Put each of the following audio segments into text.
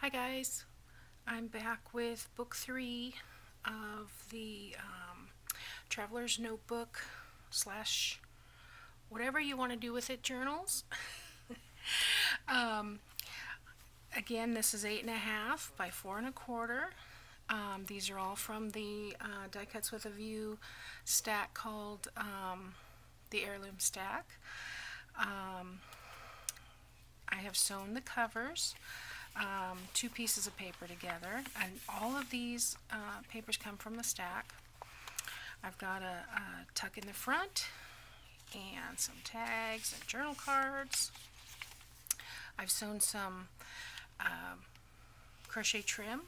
Hi guys, I'm back with book 3 of the Traveler's Notebook slash whatever you want to do with it journals. um, Again, this is 8.5 by 4.25. These are all from the Die Cuts with a View stack called the Heirloom Stack. I have sewn the covers, two pieces of paper together, and all of these papers come from the stack. I've got a tuck in the front and some tags and journal cards. I've sewn some crochet trim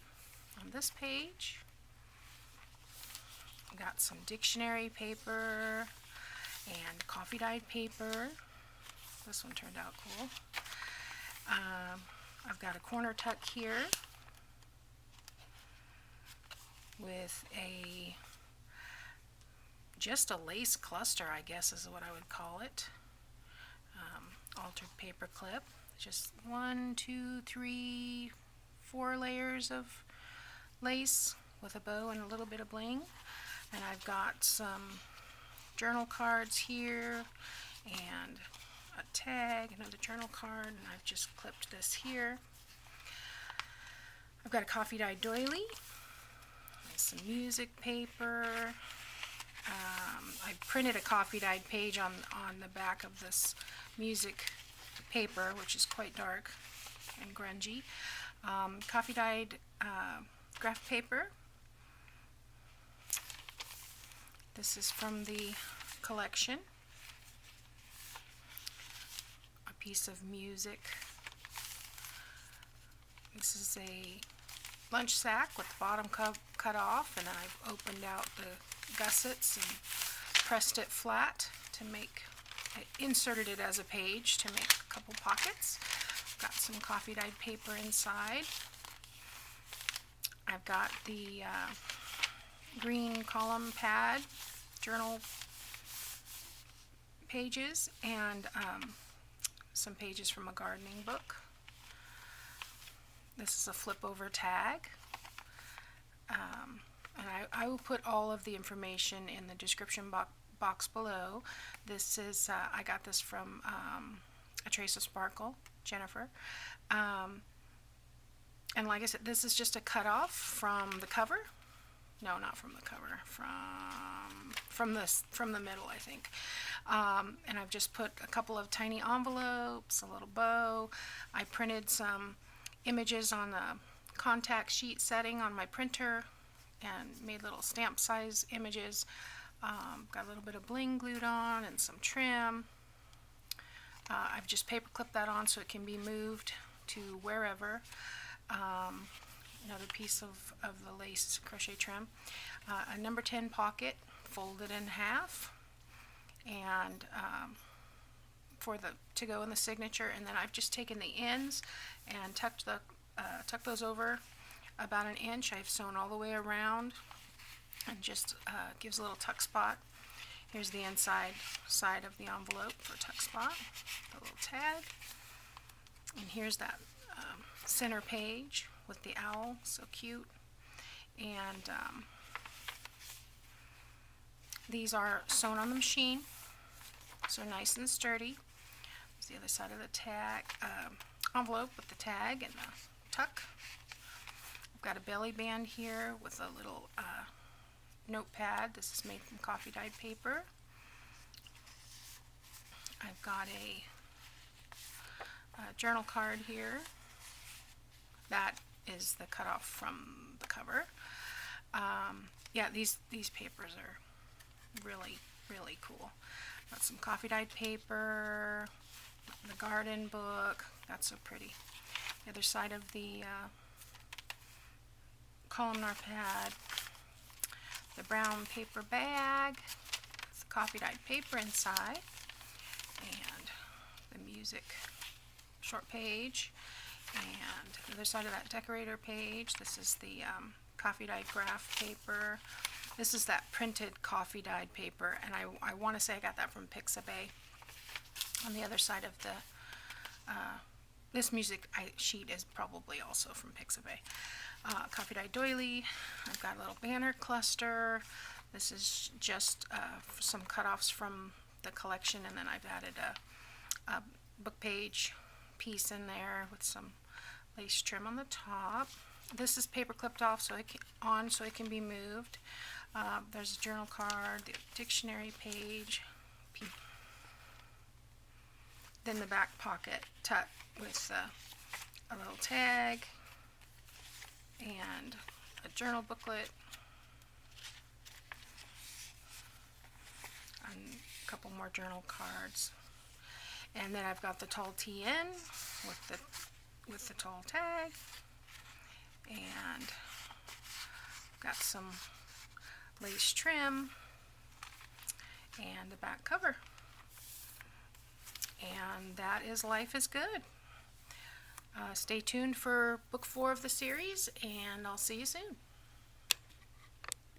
on this page. Got some dictionary paper and coffee dyed paper. This one turned out cool. I've got a corner tuck here with just a lace cluster, I guess is what I would call it. Altered paper clip. Just 1, 2, 3, 4 layers of lace with a bow and a little bit of bling. And I've got some journal cards here and a tag, another journal card, and I've just clipped this here. I've got a coffee dyed doily, some music paper. I printed a coffee dyed page on the back of this music paper, which is quite dark and grungy. Coffee dyed graph paper. This is from the collection. A piece of music. This is a lunch sack with the bottom cut off, and then I've opened out the gussets and pressed it flat to make, I inserted it as a page to make a couple pockets. Got some coffee dyed paper inside. I've got the green column pad journal pages and some pages from a gardening book. This is a flip over tag. And I will put all of the information in the description box below. This is, I got this from A Trace of Sparkle, Jennifer. And like I said, this is just a cutoff from the cover. No, not from the cover. From the middle, I think. And I've just put a couple of tiny envelopes, a little bow. I printed some images on the contact sheet setting on my printer and made little stamp size images. Got a little bit of bling glued on and some trim. I've just paper clipped that on so it can be moved to wherever. Another piece of the lace crochet trim. A number 10 pocket folded in half, and to go in the signature, and then I've just taken the ends and tucked those over about 1 inch. I've sewn all the way around and just gives a little tuck spot. Here's the inside side of the envelope for tuck spot, the little tag, and here's that center page with the owl, so cute. And these are sewn on the machine, so nice and sturdy. There's the other side of the tag envelope with the tag and the tuck. I've got a belly band here with a little notepad. This is made from coffee dyed paper. I've got a journal card here. That is the cutoff from the cover. Yeah, these papers are really, really cool. Got some coffee dyed paper, the garden book. That's so pretty. The other side of the columnar pad, the brown paper bag, the coffee dyed paper inside, and the music short page. And the other side of that decorator page, this is the coffee dyed graph paper. This is that printed coffee dyed paper, and I want to say I got that from Pixabay. On the other side of the this music sheet is probably also from Pixabay. Coffee Dye Doily. I've got a little banner cluster. This is just some cutoffs from the collection, and then I've added a book page piece in there with some lace trim on the top. This is paper clipped off so it can be moved. There's a journal card, the dictionary page, then the back pocket tuck with a little tag and a journal booklet and a couple more journal cards. And then I've got the tall TN with the tall tag, and got some lace trim and the back cover. And that is Life is Good. Stay tuned for book 4 of the series, and I'll see you soon.